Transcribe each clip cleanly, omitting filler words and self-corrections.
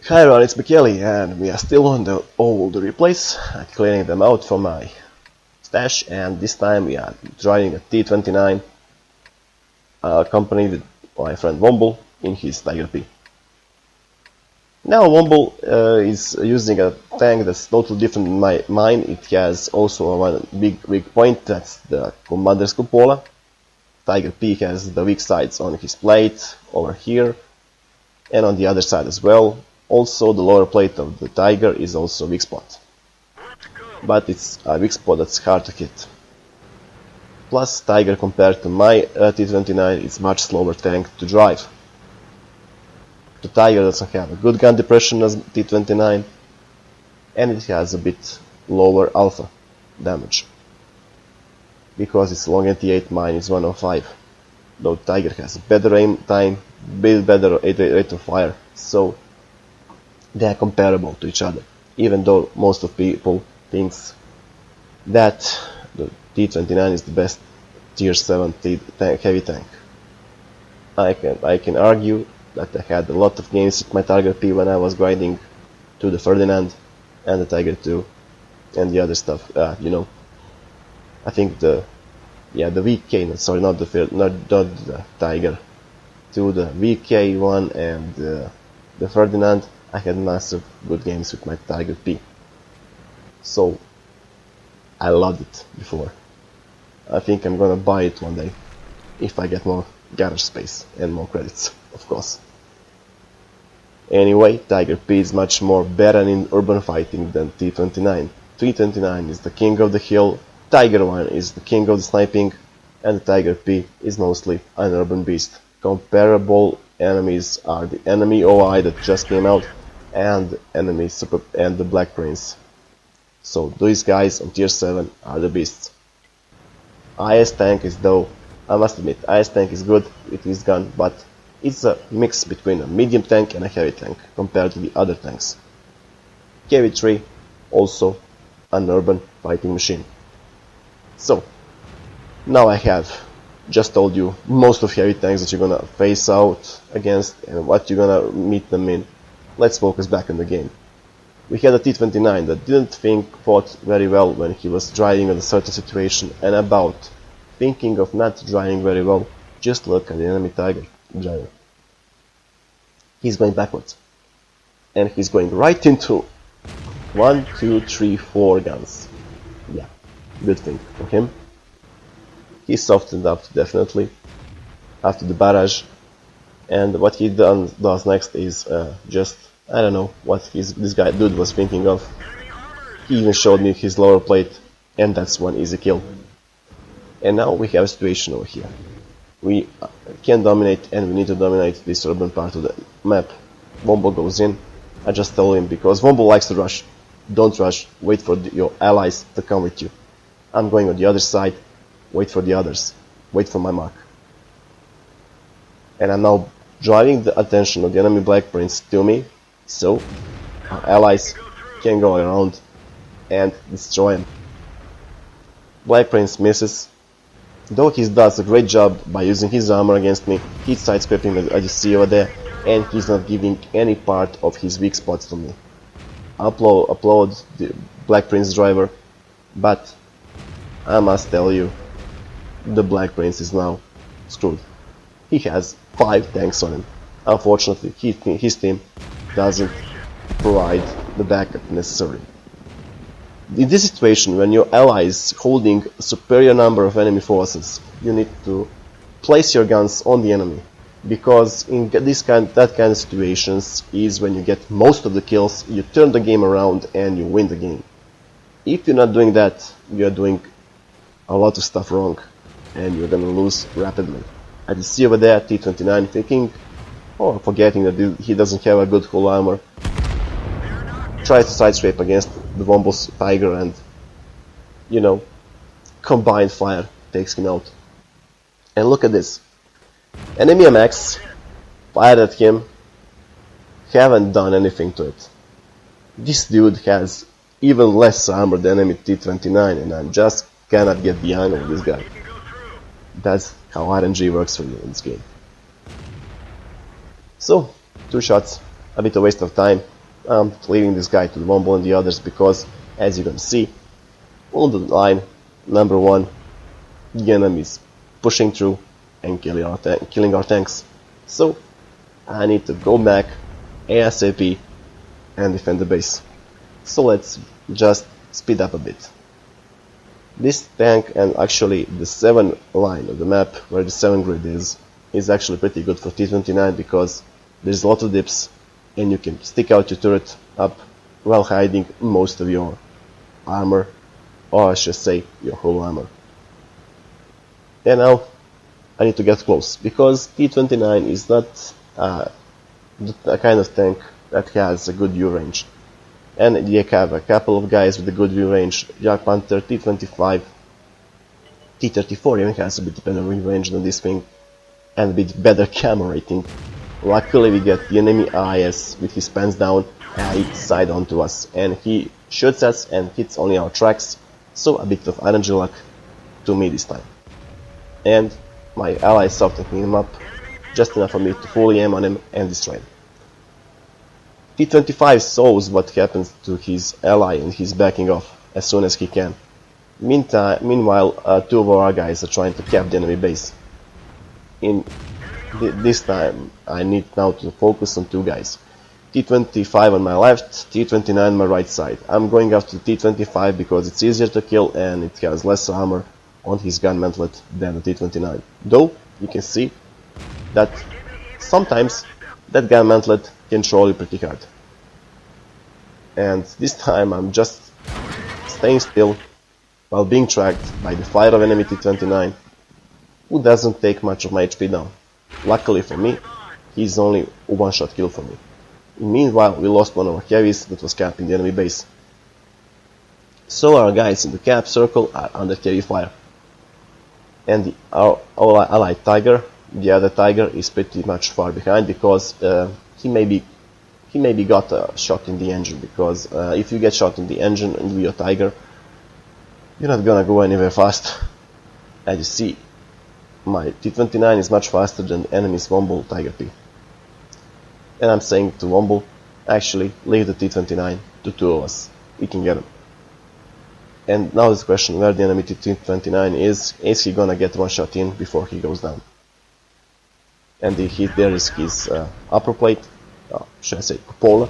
Hi everyone, it's Michele, and we are still on the old replays, clearing them out from my stash, and this time we are driving a T-29 accompanied with my friend Womble in his Tiger P. Now Womble is using a tank that's totally different than mine. It has also one big weak point, that's the Commander's Cupola. Tiger P has the weak sides on his plate over here and on the other side as well. Also, the lower plate of the Tiger is also a weak spot, but it's a weak spot that's hard to hit. Plus, Tiger compared to my T-29 is much slower tank to drive. The Tiger doesn't have a good gun depression as T-29, and it has a bit lower alpha damage, because its long 88, mine is 105. Though Tiger has a better aim time, better rate of fire, so they are comparable to each other, even though most of people thinks that the T-29 is the best tier 7 heavy tank. I can argue that I had a lot of games with my Tiger P when I was grinding to the Ferdinand and the Tiger 2 and the other stuff, I think the VK, sorry, not the Tiger 2, the VK1 and the Ferdinand. I had massive good games with my Tiger P, so I loved it before. I think I'm gonna buy it one day, if I get more garage space and more credits, of course. Anyway, Tiger P is much more better in urban fighting than T-29. T-29 is the king of the hill, Tiger 1 is the king of the sniping, and the Tiger P is mostly an urban beast. Comparable enemies are the enemy OI that just came out and the Black Prince. So these guys on tier 7 are the beasts. IS tank is, though, I must admit, IS tank is good with his gun, but it's a mix between a medium tank and a heavy tank compared to the other tanks. KV-3, also an urban fighting machine. So, now I have just told you most of heavy tanks that you're gonna face out against and what you're gonna meet them in. Let's focus back on the game. We had a T-29 that didn't fought very well when he was driving in a certain situation, and about thinking of not driving very well, just look at the enemy Tiger driving. He's going backwards, and he's going right into 1, 2, 3, 4 guns. Yeah, good thing for him. He softened up definitely after the barrage, and what he does next is just, I don't know what this dude was thinking of. He even showed me his lower plate, and that's one easy kill. And now we have a situation over here. We can dominate, and we need to dominate this urban part of the map. Womble goes in. I just told him, because Womble likes to rush. Don't rush, wait for your allies to come with you. I'm going on the other side. Wait for the others. Wait for my mark. And I'm now driving the attention of the enemy Black Prince to me, so our allies can go around and destroy him. Black Prince misses, though he does a great job by using his armor against me. He's sidescraping, as you see over there, and he's not giving any part of his weak spots to me. Applaud the Black Prince driver, but I must tell you, the Black Prince is now screwed. He has 5 tanks on him. Unfortunately, his team doesn't provide the backup necessary. In this situation, when your ally is holding a superior number of enemy forces, you need to place your guns on the enemy, because in that kind of situations is when you get most of the kills, you turn the game around and you win the game. If you're not doing that, you're doing a lot of stuff wrong, and you're gonna lose rapidly. As you see over there, T-29 thinking, or forgetting that he doesn't have a good full armor, tries to sideswipe against the Womble's Tiger, and, combined fire takes him out. And look at this. Enemy MX fired at him, haven't done anything to it. This dude has even less armor than enemy T-29, and I just cannot get behind on this guy. That's how RNG works for you in this game. So, 2 shots, a bit of waste of time, I'm leaving this guy to the Womble and the others because, as you can see, on the line, number 1, the enemy is pushing through and killing our tanks. So I need to go back ASAP and defend the base. So let's just speed up a bit. This tank, and actually the 7 line of the map where the 7 grid is actually pretty good for T-29 because there's a lot of dips and you can stick out your turret up while hiding most of your armor, or I should say your whole armor. And now I need to get close because T-29 is not a kind of tank that has a good view range. And you have a couple of guys with a good view range, Jagdpanther, T-25, T-34 even has a bit better view range than this thing, and a bit better camo rating. Luckily we get the enemy AIS with his pants down and side onto us, and he shoots us and hits only our tracks, so a bit of RNG luck to me this time. And my ally softened him up, just enough for me to fully aim on him and destroy him. T-25 saws what happens to his ally and he's backing off as soon as he can. Meanwhile, 2 of our guys are trying to cap the enemy base. This time I need now to focus on 2 guys. T-25 on my left, T-29 on my right side. I'm going after T-25 because it's easier to kill and it has less armor on his gun mantlet than the T-29. Though you can see that sometimes that gun mantlet can troll you pretty hard. And this time I'm just staying still while being tracked by the fire of enemy T-29, who doesn't take much of my HP down. Luckily for me, he's only a one-shot kill for me. Meanwhile, we lost one of our heavies that was capping the enemy base. So our guys in the cap circle are under heavy fire. And our ally Tiger, the other Tiger, is pretty much far behind because he maybe got a shot in the engine, because if you get shot in the engine and you're a Tiger, you're not gonna go anywhere fast. As you see, my T-29 is much faster than the enemy's Womble Tiger P. And I'm saying to Womble, actually leave the T-29 to 2 of us, we can get him. And now is the question where the enemy T-29 is he gonna get one shot in before he goes down? And there is his upper plate, should I say cupola,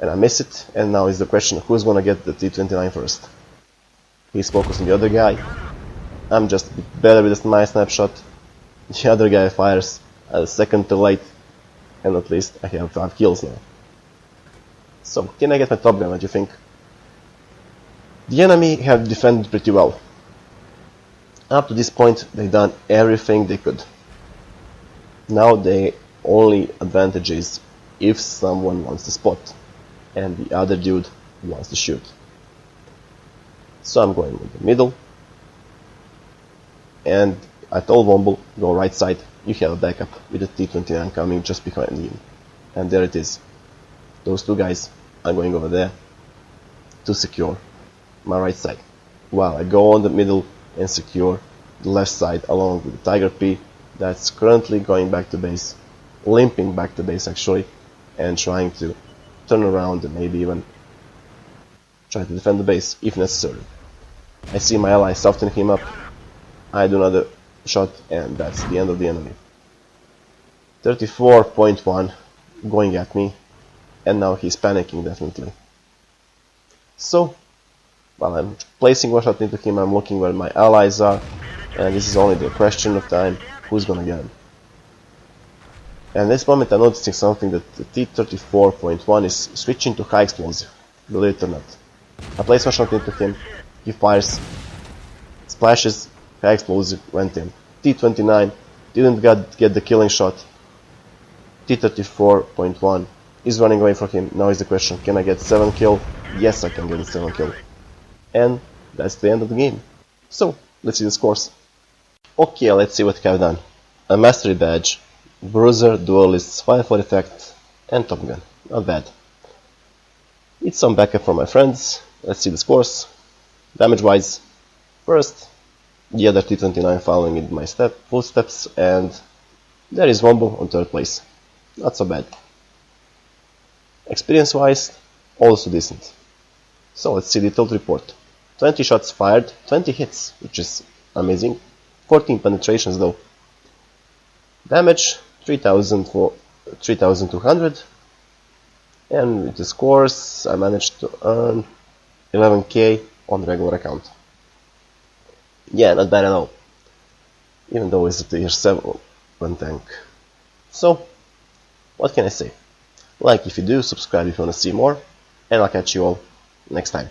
and I miss it, and now is the question who's gonna get the T-29 first. He's focused on the other guy, I'm just a bit better with my snapshot, the other guy fires a second too late, and at least I have 5 kills now. So, can I get my top gun, what do you think? The enemy have defended pretty well. Up to this point, they've done everything they could. Now the only advantage is if someone wants to spot, and the other dude wants to shoot. So I'm going with the middle, and I told Womble, go right side, you have a backup with the T-29 coming just behind you. And there it is. Those 2 guys are going over there to secure my right side, while I go on the middle and secure the left side along with the Tiger P that's currently going back to base, limping back to base actually, and trying to turn around and maybe even try to defend the base if necessary. I see my ally soften him up, I do another shot, and that's the end of the enemy. 34.1 going at me, and now he's panicking definitely. So, while I'm placing one shot into him, I'm looking where my allies are, and this is only the question of time, who's gonna get him. And at this moment I'm noticing something, that the T-34.1 is switching to high explosive, believe it or not. I place one shot into him, he fires, splashes, high explosive went in. T-29 didn't get the killing shot. T-34.1 is running away from him. Now is the question, can I get 7 kill? Yes, I can get a 7 kill. And that's the end of the game. So, let's see the scores. Okay, let's see what I have done. A mastery badge, bruiser, duelists, fire for effect, and top gun. Not bad. It's some backup from my friends. Let's see the scores. Damage wise, first, the other T-29 following in my footsteps, and there is Womble on 3rd place. Not so bad. Experience wise, also decent. So let's see the total report. 20 shots fired, 20 hits, which is amazing. 14 penetrations though. Damage 3200. And with the scores, I managed to earn 11k on regular account. Yeah, not bad at all. Even though it's a tier 7 tank. So, what can I say? Like if you do, subscribe if you want to see more, and I'll catch you all next time.